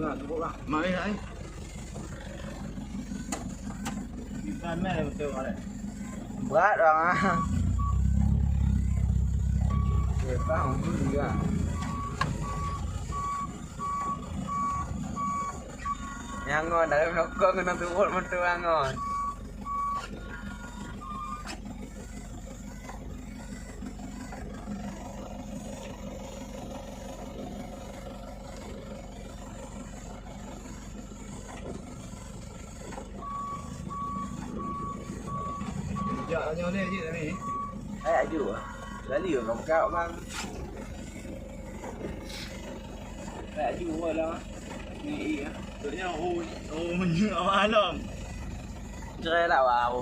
Nah, cukup lah. Mari ai. Ikan mana betul kali. Berat bang ah. Kita ungkul juga. Nyangon dari menokong kena turut metu angon. Ya, nyo ni je ni. Aju ah. Kali kau kau bang. Aju lah. Ni iya. Tanya oh menyu alam. Cerai lah wow.